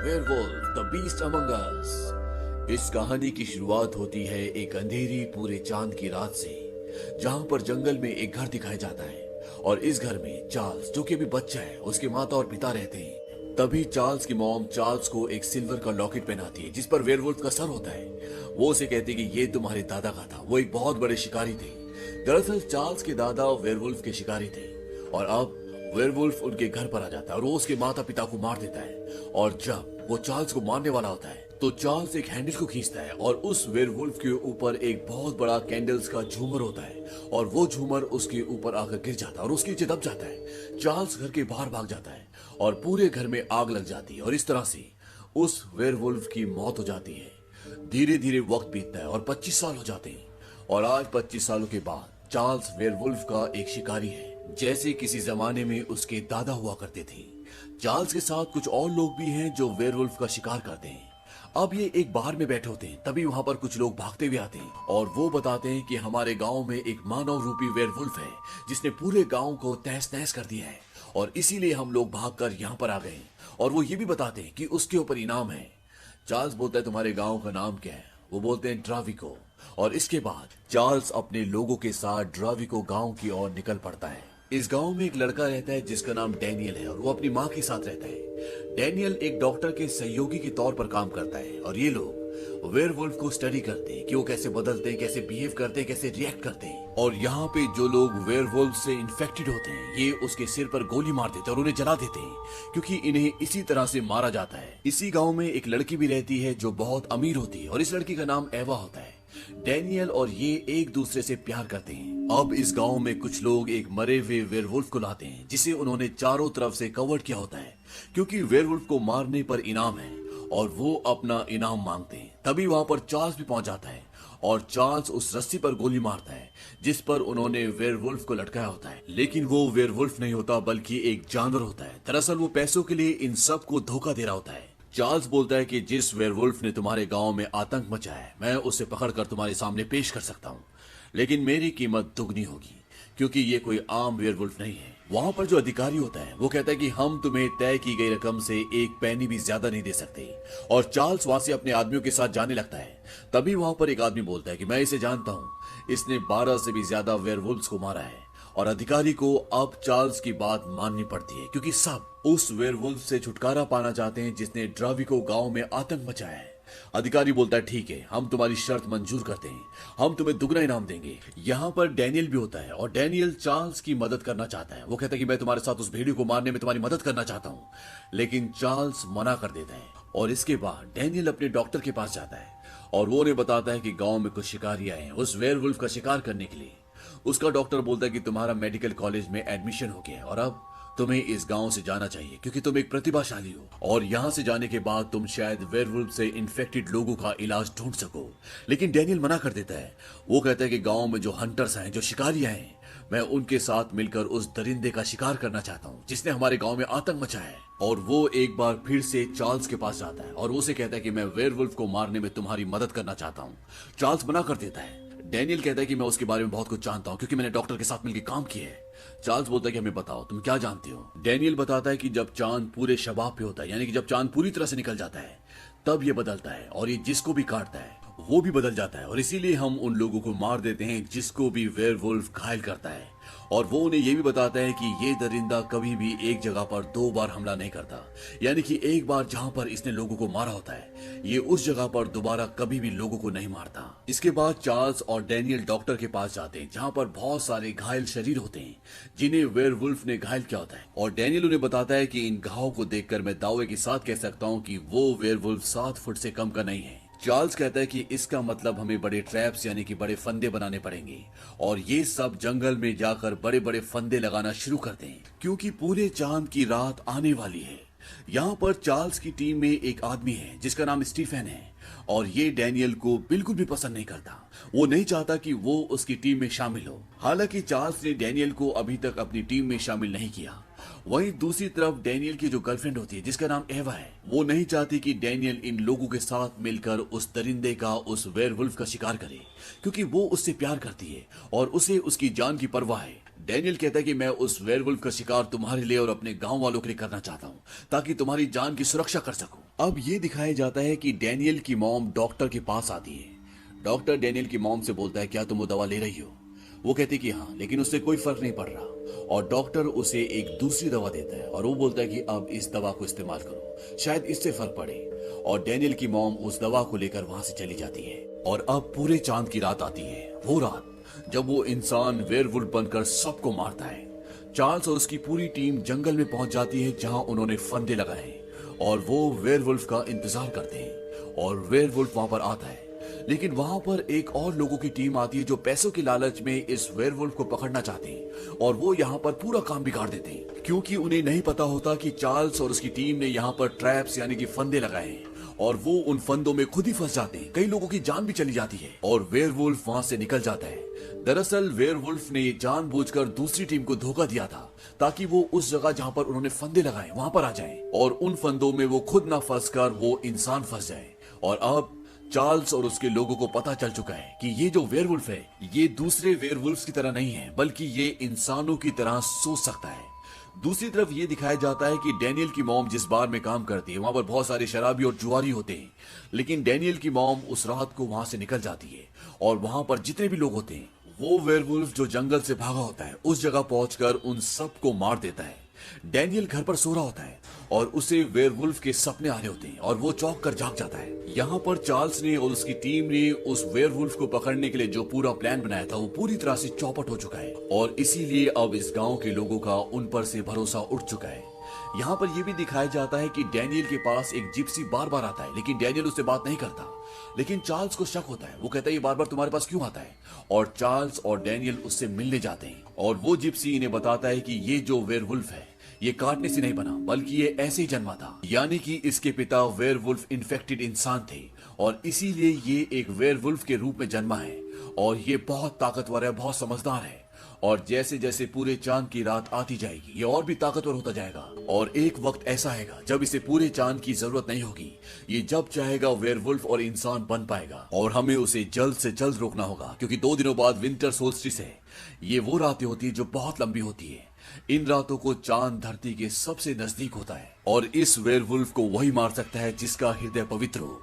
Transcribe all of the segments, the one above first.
Werewolf the beast among अस। इस कहानी की शुरुआत होती है एक अंधेरी पूरे चांद की रात से, जहां पर जंगल में एक घर दिखाया जाता है और इस घर में चार्ल्स, जो कि अभी बच्चा है, उसके माता और पिता रहते हैं। तभी चार्ल्स की मॉम चार्ल्स को एक सिल्वर का लॉकेट पहनाती है जिस पर वेयरवुल्फ का सर होता है। वो उसे कहती है कि ये तुम्हारे दादा का था, वो एक बहुत बड़े शिकारी थे। दरअसल चार्ल्स के दादा वेयरवुल्फ के शिकारी थे और अब वेयरवुल्फ उनके घर पर आ जाता है और वो उसके माता पिता को मार देता है। और जब वो चार्ल्स को मारने वाला होता है तो चार्ल्स एक हैंडल को खींचता है और उस वेयरवुल्फ के ऊपर एक बहुत बड़ा कैंडल्स का झूमर होता है और वो झूमर उसके ऊपर आकर गिर जाता है और उसके नीचे दब जाता है। चार्ल्स घर के बाहर भाग जाता है और पूरे घर में आग लग जाती है और इस तरह से उस वेयरवुल्फ की मौत हो जाती है। धीरे धीरे वक्त बीतता है और 25 साल हो जाते हैं और आज 25 सालों के बाद चार्ल्स वेयरवुल्फ का एक शिकारी है, जैसे किसी जमाने में उसके दादा हुआ करते थे। चार्ल्स के साथ कुछ और लोग भी हैं जो वेयरवुल्फ का शिकार करते हैं। अब ये एक बार में बैठे होते हैं, तभी वहां पर कुछ लोग भागते हुए आते हैं और वो बताते हैं कि हमारे गांव में एक मानव रूपी वेयरवुल्फ है जिसने पूरे गांव को तहस नहस कर दिया है और इसीलिए हम लोग भागकर यहाँ पर आ गए। और वो ये भी बताते हैं कि उसके ऊपर इनाम है। चार्ल्स बोलता है तुम्हारे गांव का नाम क्या है? वो बोलते हैं ड्राविको। और इसके बाद चार्ल्स अपने लोगों के साथ ड्राविको गांव की ओर निकल पड़ता है। इस गांव में एक लड़का रहता है जिसका नाम डैनियल है और वो अपनी माँ के साथ रहता है। डैनियल एक डॉक्टर के सहयोगी के तौर पर काम करता है और ये लोग वेयरवुल्फ को स्टडी करते हैं कि वो कैसे बदलते हैं, कैसे बिहेव करते हैं, कैसे रिएक्ट करते हैं। और यहाँ पे जो लोग वेयरवुल्फ से इन्फेक्टेड होते हैं ये उसके सिर पर गोली मार देते हैं और उन्हें जला देते हैं, क्योंकि इन्हें इसी तरह से मारा जाता है। इसी गांव में एक लड़की भी रहती है जो बहुत अमीर होती है और इस लड़की का नाम एवा होता है। डैनियल और ये एक दूसरे से प्यार करते हैं। अब इस गांव में कुछ लोग एक मरे हुए वेयरवुल्फ को लाते हैं जिसे उन्होंने चारों तरफ से कवर किया होता है, क्योंकि वेयरवुल्फ को मारने पर इनाम है और वो अपना इनाम मांगते हैं। तभी वहां पर चार्ल्स भी पहुंच जाता है और चार्ल्स उस रस्सी पर गोली मारता है जिस पर उन्होंने वेयरवुल्फ को लटकाया होता है। लेकिन वो वेयरवुल्फ नहीं होता बल्कि एक जानवर होता है। दरअसल वो पैसों के लिए इन सब को धोखा दे रहा होता है। चार्ल्स बोलता है कि जिस वेयरवुल्फ ने तुम्हारे गांव में आतंक मचाया है मैं उसे पकड़कर तुम्हारे सामने पेश कर सकता हूँ, लेकिन मेरी कीमत दुगनी होगी क्योंकि ये कोई आम वेयरवुल्फ नहीं है। वहां पर जो अधिकारी होता है वो कहता है कि हम तुम्हें तय की गई रकम से एक पैनी भी ज्यादा नहीं दे सकते। और चार्ल्स वहां से अपने आदमियों के साथ जाने लगता है। तभी वहां पर एक आदमी बोलता है कि मैं इसे जानता हूँ, इसने 12 से भी ज्यादा वेयरवुल्फ्स को मारा है। और अधिकारी को अब चार्ल्स की बात माननी पड़ती है क्योंकि सब उस वेयरवुल्फ से छुटकारा पाना चाहते हैं जिसने ड्राविको गांव में आतंक मचाया है। अधिकारी बोलता है ठीक है, हम तुम्हारी शर्त मंजूर करते हैं, हम तुम्हें दुगना इनाम देंगे। यहाँ पर डैनियल भी होता है और डैनियल चार्ल्स की मदद करना चाहता है। वो कहता है कि मैं तुम्हारे साथ उस भेड़ियों को मारने में तुम्हारी मदद करना चाहता हूँ, लेकिन चार्ल्स मना कर देता है। और इसके बाद डैनियल अपने डॉक्टर के पास जाता है और वो उन्हें बताता है कि गाँव में कुछ शिकारी आए हैं उस वेयरवुल्फ का शिकार करने के लिए। उसका डॉक्टर बोलता है कि तुम्हारा मेडिकल कॉलेज में एडमिशन हो गया है और अब तुम्हें इस गांव से जाना चाहिए क्योंकि तुम एक प्रतिभाशाली हो और यहाँ से जाने के बाद तुम शायद वेयरवुल्फ से इन्फेक्टेड लोगों का इलाज ढूंढ सको। लेकिन डैनियल मना कर देता है। वो कहता है कि गांव में जो हंटर्स हैं, जो शिकारी हैं, मैं उनके साथ मिलकर उस दरिंदे का शिकार करना चाहता हूँ जिसने हमारे गांव में आतंक मचाया है। और वो एक बार फिर से चार्ल्स के पास जाता है और उसे कहता है कि मैं वेयरवुल्फ को मारने में तुम्हारी मदद करना चाहता हूँ। चार्ल्स मना कर देता है। डैनियल कहता है कि मैं उसके बारे में बहुत कुछ जानता हूं क्योंकि मैंने डॉक्टर के साथ मिलकर काम किया है। चार्ल्स बोलता है कि हमें बताओ तुम क्या जानते हो। डैनियल बताता है कि जब चांद पूरे शबाब पे होता है, यानी कि जब चांद पूरी तरह से निकल जाता है, तब ये बदलता है और ये जिसको भी काटता है वो भी बदल जाता है और इसीलिए हम उन लोगों को मार देते हैं जिसको भी वेयरवुल्फ घायल करता है। और वो उन्हें ये भी बताता है कि ये दरिंदा कभी भी एक जगह पर 2 बार हमला नहीं करता, यानी कि एक बार जहां पर इसने लोगों को मारा होता है ये उस जगह पर दोबारा कभी भी लोगों को नहीं मारता। इसके बाद चार्ल्स और डैनियल डॉक्टर के पास जाते हैं जहां पर बहुत सारे घायल शरीर होते हैं जिन्हें वेयरवुल्फ ने घायल किया होता है। और डैनियल उन्हें बताता है कि इन घावों को देखकर मैं दावे के साथ कह सकता हूँ कि वो वेयरवुल्फ 7 फुट से कम का नहीं है। चार्ल्स कहता है कि इसका मतलब हमें बड़े ट्रैप्स यानी कि बड़े फंदे बनाने पड़ेंगे और ये सब जंगल में जाकर बड़े बड़े फंदे लगाना शुरू कर दें क्योंकि पूरे चांद की रात आने वाली है। यहाँ पर चार्ल्स की टीम में एक आदमी है जिसका नाम स्टीफन है और ये डैनियल को बिल्कुल भी पसंद नहीं करता। वो नहीं चाहता कि वो उसकी टीम में शामिल हो। हालांकि चार्ल्स ने डैनियल को अभी तक अपनी टीम में शामिल नहीं किया। वहीं दूसरी तरफ डैनियल की जो गर्लफ्रेंड होती है जिसका नाम एवा है, वो नहीं चाहती कि डैनियल इन लोगों के साथ मिलकर उस दरिंदे का, उस वेयरवुल्फ का शिकार करे क्योंकि वो उससे प्यार करती है और उसे उसकी जान की परवाह है। डैनियल कहता है कि मैं उस वेयरवुल्फ का शिकार तुम्हारे लिए और अपने गांव वालों के लिए करना चाहता हूं ताकि तुम्हारी जान की सुरक्षा कर सकूं। अब ये दिखाया जाता है कि डैनियल की मॉम डॉक्टर के पास आती है। डॉक्टर डैनियल की मॉम से बोलता है, क्या तुम वो दवा ले रही हो? वो कहती कि हाँ, लेकिन उससे कोई फर्क नहीं पड़ रहा। और डॉक्टर उसे एक दूसरी दवा देता है और वो बोलता है कि अब इस दवा को इस्तेमाल करो, शायद इससे फर्क पड़े। और डैनियल की मॉम उस दवा को लेकर वहां से चली जाती है। और अब पूरे चांद की रात आती है, वो रात जब वो इंसान वेयरवुल्फ बनकर सबको मारता है। चार्ल्स और उसकी पूरी टीम जंगल में पहुंच जाती है जहां उन्होंने फंदे लगाए और वो वेयरवुल्फ का इंतजार करते हैं। और वेयरवुल्फ वहां पर आता है, लेकिन वहां पर एक और लोगों की टीम आती है जो पैसों के लालच में इस वेयरवुल्फ को पकड़ना चाहते हैं। और वो यहाँ पर पूरा काम बिगाड़ देते हैं, क्योंकि उन्हें नहीं पता होता कि चार्ल्स और उसकी टीम ने यहाँ पर ट्रैप्स यानी कि फंदे लगाए हैं और वो उन फंदों में खुद ही फंस जाते हैं। कई लोगों की जान भी चली जाती है और वेयरवुल्फ वहां से निकल जाता है। दरअसल वेयरवुल्फ ने जानबूझकर दूसरी टीम को धोखा दिया था ताकि वो उस जगह जहां पर उन्होंने फंदे लगाए वहां पर आ जाएं और उन फंदों में वो खुद ना फंसकर वो इंसान फंस जाए। और अब चार्ल्स और उसके लोगों को पता चल चुका है कि ये जो वेयरवुल्फ है ये दूसरे वेयरवुल्फ्स की तरह नहीं है, बल्कि ये इंसानों की तरह सोच सकता है। दूसरी तरफ ये दिखाया जाता है कि डैनियल की मॉम जिस बार में काम करती है वहां पर बहुत सारे शराबी और जुआरी होते हैं, लेकिन डैनियल की मॉम उस रात को वहां से निकल जाती है और वहां पर जितने भी लोग होते हैं वो वेयरवुल्फ जो जंगल से भागा होता है उस जगह पहुंचकर उन सबको मार देता है। डैनियल घर पर सो रहा होता है और उसे वेयरवुल्फ के सपने आ रहे होते हैं और वो चौंक कर जाग जाता है। यहाँ पर चार्ल्स ने और उसकी टीम ने उस वेयरवुल्फ को पकड़ने के लिए जो पूरा प्लान बनाया था वो पूरी तरह से चौपट हो चुका है और इसीलिए अब इस गांव के लोगों का उन पर से भरोसा उठ चुका है। यहाँ पर यह भी दिखाया जाता है कि डैनियल के पास एक जिप्सी बार बार आता है, लेकिन डैनियल उससे बात नहीं करता। लेकिन चार्ल्स को शक होता है, वो कहता है ये बार बार तुम्हारे पास क्यों आता है? और चार्ल्स और डैनियल उससे मिलने जाते हैं और वो जिप्सी इन्हें बताता है कि ये जो वेयरवुल्फ है ये काटने से नहीं बना, बल्कि ये ऐसे ही जन्मा था, यानी कि इसके पिता वेयरवुल्फ इन्फेक्टेड इंसान थे और इसीलिए ये एक वेयरवुल्फ के रूप में जन्मा है। और ये बहुत ताकतवर है, बहुत समझदार है और जैसे जैसे पूरे चांद की रात आती जाएगी ये और भी ताकतवर होता जाएगा। और एक वक्त ऐसा आएगा जब इसे पूरे चांद की जरूरत नहीं होगी, ये जब चाहेगा वेयरवुल्फ और इंसान बन पाएगा और हमें उसे जल्द से जल्द रोकना होगा, क्योंकि 2 दिनों बाद विंटर सोल्स्टिस है। ये वो रातें होती है जो बहुत लंबी होती है। इन रातों को चांद धरती के सबसे नजदीक होता है और इस वेयरवुल्फ को वही मार सकता है जिसका हृदय पवित्र हो।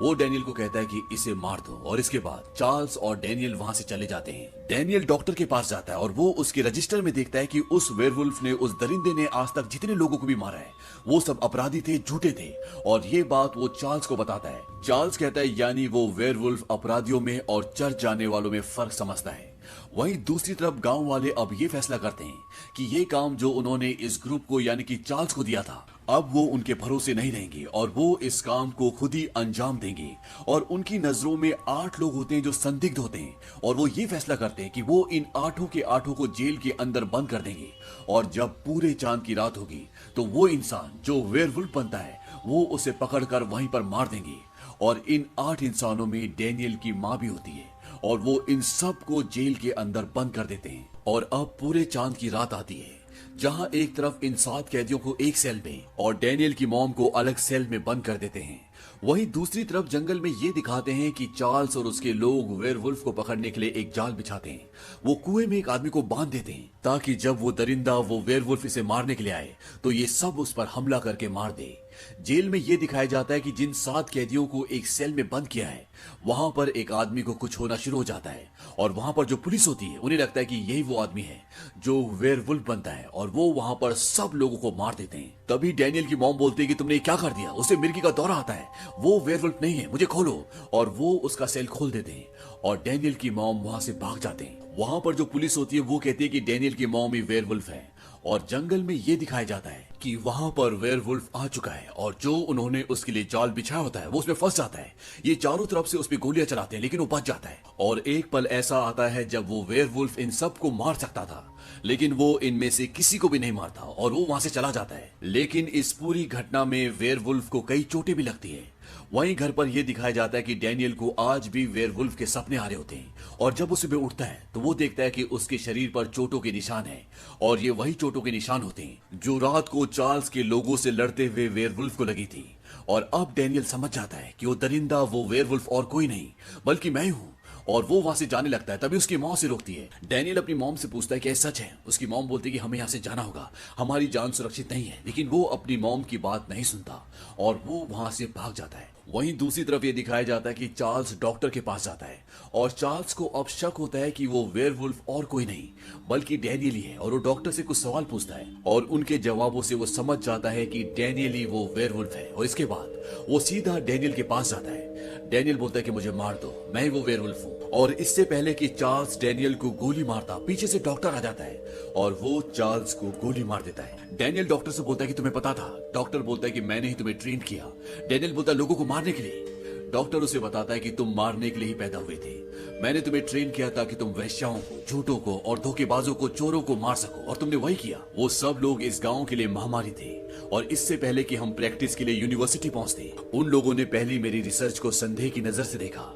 वो डैनियल को कहता है कि इसे मार दो और इसके बाद चार्ल्स और डैनियल वहां से चले जाते हैं। डैनियल डॉक्टर के पास जाता है और वो उसके रजिस्टर में देखता है कि उस वेयरवुल्फ ने, उस दरिंदे ने आज तक जितने लोगों को भी मारा है वो सब अपराधी थे, झूठे थे। और ये बात वो चार्ल्स को बताता है। चार्ल्स कहता है यानी वो वेयरवुल्फ अपराधियों में और चर्च जाने वालों में फर्क समझता है। वहीं दूसरी तरफ गांव वाले अब ये फैसला करते हैं कि ये काम जो उन्होंने इस ग्रुप को यानी कि चार्ल्स को दिया था अब वो उनके भरोसे नहीं रहेंगे और वो इस काम को खुद ही अंजाम देंगे। और उनकी नजरों में 8 लोग होते हैं जो संदिग्ध होते हैं और वो ये फैसला करते हैं कि वो इन 8 के 8 को जेल के अंदर बंद कर देंगे और जब पूरे चांद की रात होगी तो वो इंसान जो वेयरवुल्फ बनता है वो उसे पकड़कर वहीं पर मार देंगे। और इन 8 इंसानों में डैनियल की माँ भी होती है और वो इन सब को जेल के अंदर बंद कर देते हैं। और अब पूरे चांद की रात आती है जहां एक तरफ इन 7 कैदियों को एक सेल में और डैनियल की मॉम को अलग सेल में बंद कर देते हैं। वहीं दूसरी तरफ जंगल में ये दिखाते हैं कि चार्ल्स और उसके लोग वेयरवुल्फ को पकड़ने के लिए एक जाल बिछाते हैं। वो कुएं में एक आदमी को बांध देते हैं ताकि जब वो दरिंदा वो वेयरवुल्फ इसे मारने के लिए आए तो ये सब उस पर हमला करके मार दे। जेल में ये दिखाया जाता है कि जिन 7 कैदियों को एक सेल में बंद किया है वहां पर एक आदमी को कुछ होना शुरू हो जाता है और वहां पर जो पुलिस होती है उन्हें लगता है कि यही वो आदमी है जो वेयरवुल्फ बनता है और वो वहां पर सब लोगों को मार देते हैं। तभी डैनियल की मॉम बोलती है कि तुमने क्या कर दिया, उसे मिर्गी का दौरा आता है, वो वेयरवुल्फ नहीं है, मुझे खोलो। और वो उसका सेल खोल देते हैं और डैनियल की मॉम वहां से भाग जाते हैं। वहां पर जो पुलिस होती है वो कहती है कि डैनियल की मॉम ही वेयरवुल्फ है और जंगल में ये दिखाया जाता है कि वहां पर वेयरवुल्फ आ चुका है और जो उन्होंने उसके लिए जाल बिछाया होता है वो उसमें फंस जाता है। ये चारों तरफ से उस पर गोलियां चलाते हैं लेकिन वो बच जाता है। और एक पल ऐसा आता है जब वो वेयरवुल्फ इन सबको मार सकता था लेकिन वो इनमें से किसी को भी नहीं मारता और वो वहां से चला जाता है। लेकिन इस पूरी घटना में वेयरवुल्फ को कई चोटें भी लगती है। वहीं घर पर यह दिखाया जाता है कि डैनियल को आज भी वेयरवुल्फ के सपने आ रहे होते हैं और जब वो सुबह उठता है तो वो देखता है कि उसके शरीर पर चोटों के निशान हैं और ये वही चोटों के निशान होते हैं जो रात को चार्ल्स के लोगों से लड़ते हुए वेयरवुल्फ को लगी थी। और अब डैनियल समझ जाता है कि वो दरिंदा वो वेयरवुल्फ और कोई नहीं बल्कि मैं हूं और वो वहां से जाने लगता है। तभी उसकी मॉम से रोकती है। डैनियल अपनी मॉम से पूछता है कि सच है। उसकी मॉम बोलती है कि हमें यहाँ से जाना होगा, हमारी जान सुरक्षित नहीं है। लेकिन वो अपनी मॉम की बात नहीं सुनता और वो वहां से भाग जाता है। वहीं दूसरी तरफ ये दिखाया जाता है कि चार्ल्स डॉक्टर के पास जाता है और चार्ल्स को अब शक होता है कि वो वेयरवुल्फ और कोई नहीं बल्कि डैनियल ही है। और वो डॉक्टर से कुछ सवाल पूछता है और उनके जवाबों से वो समझ जाता है कि डैनियल ही वो वेयरवुल्फ है। और इसके बाद वो सीधा डैनियल के पास जाता है। डैनियल बोलता है कि मुझे मार दो, मैं ही वो वेयरवुल्फ हूँ। और इससे पहले कि चार्ल्स डैनियल को गोली मारता, पीछे से डॉक्टर आ जाता है और वो चार्ल्स को गोली मार देता है। डैनियल डॉक्टर से बोलता है कि तुम्हें पता था। डॉक्टर बोलता है कि मैंने ही तुम्हें ट्रेन किया। डैनियल बोलता है लोगों को मारने के लिए। डॉक्टर उसे बताता है कि तुम मारने के लिए ही पैदा हुए थे। मैंने तुम्हें ट्रेन किया ताकि तुम वैश्याओं को, झूठों को और धोखेबाजों को, चोरों को मार सको और तुमने वही किया। वो सब लोग इस गांव के लिए महामारी थे और इससे पहले कि हम प्रैक्टिस के लिए यूनिवर्सिटी पहुंचते, उन लोगों ने पहले मेरी रिसर्च को संदेह की नजर से देखा।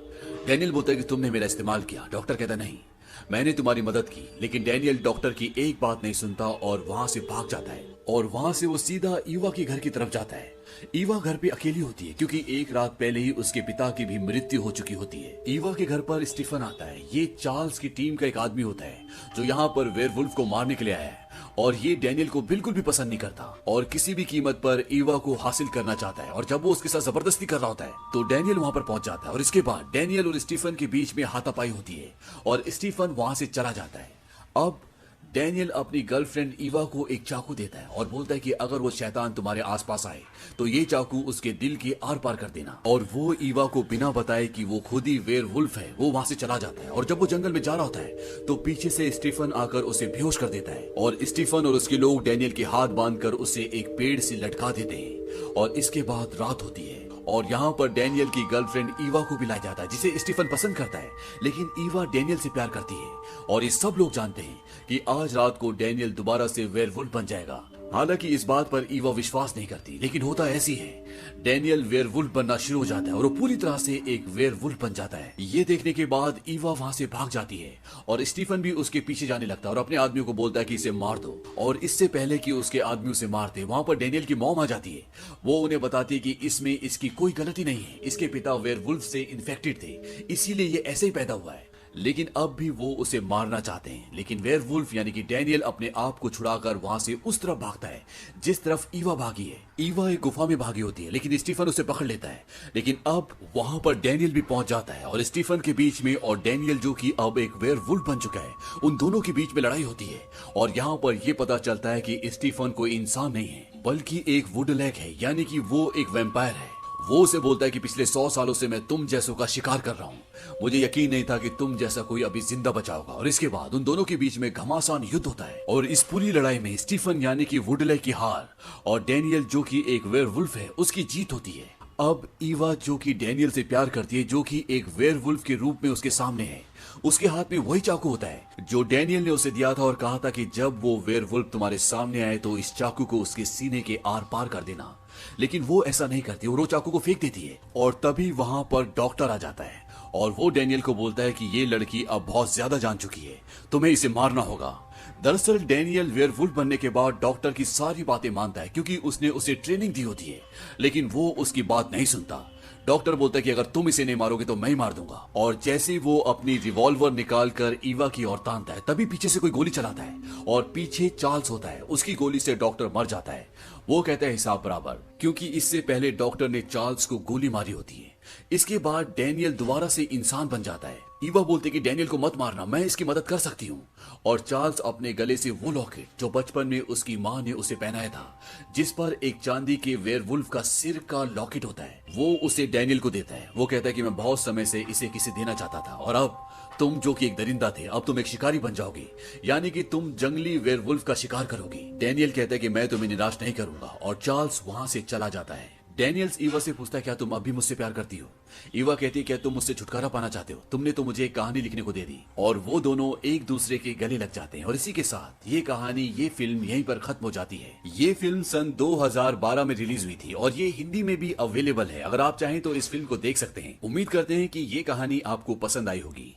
डैनियल बोलता है कि तुमने मेरा इस्तेमाल किया। डॉक्टर कहता नहीं, मैंने तुम्हारी मदद की। लेकिन डैनियल डॉक्टर की एक बात नहीं सुनता और वहां से भाग जाता है। और वहां से वो सीधा ईवा के घर की तरफ जाता है। ईवा घर पे अकेली होती है क्योंकि एक रात पहले ही उसके पिता की भी मृत्यु हो चुकी होती है। ईवा के घर पर स्टीफन आता है। ये चार्ल्स की टीम का एक आदमी होता है जो यहाँ पर वेयरवुल्फ को मारने के लिए आया है और ये डैनियल को बिल्कुल भी पसंद नहीं करता और किसी भी कीमत पर ईवा को हासिल करना चाहता है। और जब वो उसके साथ जबरदस्ती कर रहा होता है तो डैनियल वहां पर पहुंच जाता है और इसके बाद डैनियल और स्टीफन के बीच में हाथापाई होती है और स्टीफन वहां से चला जाता है। अब डैनियल अपनी गर्लफ्रेंड ईवा को एक चाकू देता है और बोलता है कि अगर वो शैतान तुम्हारे आसपास आए तो ये चाकू उसके दिल के आर पार कर देना। और वो ईवा को बिना बताए कि वो खुद ही वेयरवुल्फ है वो वहां से चला जाता है। और जब वो जंगल में जा रहा होता है तो पीछे से स्टीफन आकर उसे बेहोश कर देता है और स्टीफन और उसके लोग डैनियल के हाथ बांधकर उसे एक पेड़ से लटका देते हैं। और इसके बाद रात होती है और यहाँ पर डैनियल की गर्लफ्रेंड ईवा को भी लाया जाता है जिसे स्टीफन पसंद करता है। लेकिन ईवा डैनियल से प्यार करती है और ये सब लोग जानते हैं कि आज रात को डैनियल दोबारा से वेयरवुल्फ बन जाएगा। हालांकि इस बात पर ईवा विश्वास नहीं करती, लेकिन होता ऐसी है। डैनियल वेयरवुल्फ बनना शुरू हो जाता है और वो पूरी तरह से एक वेयरवुल्फ बन जाता है। ये देखने के बाद ईवा वहां से भाग जाती है और स्टीफन भी उसके पीछे जाने लगता है और अपने आदमियों को बोलता है कि इसे मार दो। और इससे पहले कि उसके आदमी उसे मारते, वहां पर डैनियल की मॉम आ जाती है। वो उन्हें बताती है कि इसमें इसकी कोई गलती नहीं है, इसके पिता वेयरवुल्फ से इन्फेक्टेड थे, इसीलिए ये ऐसे ही पैदा हुआ है। लेकिन अब भी वो उसे मारना चाहते हैं। लेकिन वेयरवुल्फ यानी कि डैनियल अपने आप को छुड़ाकर वहां से उस तरफ भागता है जिस तरफ ईवा भागी है। ईवा एक गुफा में भागी होती है लेकिन स्टीफन उसे पकड़ लेता है। लेकिन अब वहां पर डैनियल भी पहुंच जाता है और स्टीफन के बीच में और डैनियल जो कि अब एक वेयरवुल्फ बन चुका है, उन दोनों के बीच में लड़ाई होती है। और यहाँ पर यह पता चलता है कि स्टीफन कोई इंसान नहीं है बल्कि एक वुडलैक है, यानी कि वो एक वैम्पायर है। वो उसे बोलता है कि पिछले 100 सालों से मैं तुम जैसों का शिकार कर रहा हूँ, मुझे यकीन नहीं था कि तुम जैसा कोई अभी जिंदा बचा होगा। और इसके बाद उन दोनों के बीच में घमासान युद्ध होता है और इस पूरी लड़ाई में स्टीफन यानी कि वुडलैक की हार और डैनियल जो कि एक वेयरवुल्फ है उसकी जीत होती है। अब ईवा जो कि डैनियल से प्यार करती है, जो कि एक वेयरवुल्फ के रूप में उसके सामने है, उसके हाथ में वही चाकू होता है जो डैनियल ने उसे दिया था और कहा था कि जब वो वेयरवुल्फ तुम्हारे सामने आए तो इस चाकू को उसके सीने के आर पार कर देना। लेकिन वो ऐसा नहीं करती, वो चाकू को फेंक देती है। और तभी वहां पर डॉक्टर आ जाता है और वो डैनियल को बोलता है कि ये लड़की अब बहुत ज्यादा जान चुकी है, तुम्हें इसे मारना होगा। दरअसल डैनियल वेयरवुल्फ बनने के बाद डॉक्टर की सारी बातें मानता है क्योंकि उसने उसे ट्रेनिंग दी होती है, लेकिन वो उसकी बात नहीं सुनता। डॉक्टर बोलता है कि अगर तुम इसे नहीं मारोगे तो मैं ही मार दूंगा। और जैसे वो अपनी रिवॉल्वर निकालकर ईवा की ओर तानता है तभी पीछे से कोई गोली चलाता है और पीछे चार्ल्स होता है, उसकी गोली से डॉक्टर मर जाता है। वो कहता है हिसाब बराबर, क्योंकि इससे पहले डॉक्टर ने चार्ल्स को गोली मारी होती है। इसके बाद डैनियल दोबारा से इंसान बन जाता है। ईवा बोलते कि डैनियल को मत मारना, मैं इसकी मदद कर सकती हूँ। और चार्ल्स अपने गले से वो लॉकेट जो बचपन में उसकी माँ ने उसे पहनाया था, जिस पर एक चांदी के वेयरवुल्फ का सिर का लॉकेट होता है, वो उसे डैनियल को देता है। वो कहता है कि मैं बहुत समय से इसे किसे देना चाहता था और अब तुम जो कि एक दरिंदा थे, अब तुम एक शिकारी बन जाओगे, यानी कि तुम जंगली वेयरवुल्फ का शिकार करोगे। डैनियल कहता है कि मैं तुम्हें निराश नहीं करूंगा और चार्ल्स वहां से चला जाता है। डैनियल्स ईवा से पूछता है क्या तुम अब भी मुझसे प्यार करती हो? ईवा कहती है क्या तुम मुझसे छुटकारा पाना चाहते हो? तुमने तो मुझे एक कहानी लिखने को दे दी। और वो दोनों एक दूसरे के गले लग जाते हैं और इसी के साथ ये कहानी, ये फिल्म यहीं पर खत्म हो जाती है। ये फिल्म सन 2012 में रिलीज हुई थी और ये हिंदी में भी अवेलेबल है। अगर आप चाहें तो इस फिल्म को देख सकते हैं। उम्मीद करते हैं कि ये कहानी आपको पसंद आई होगी।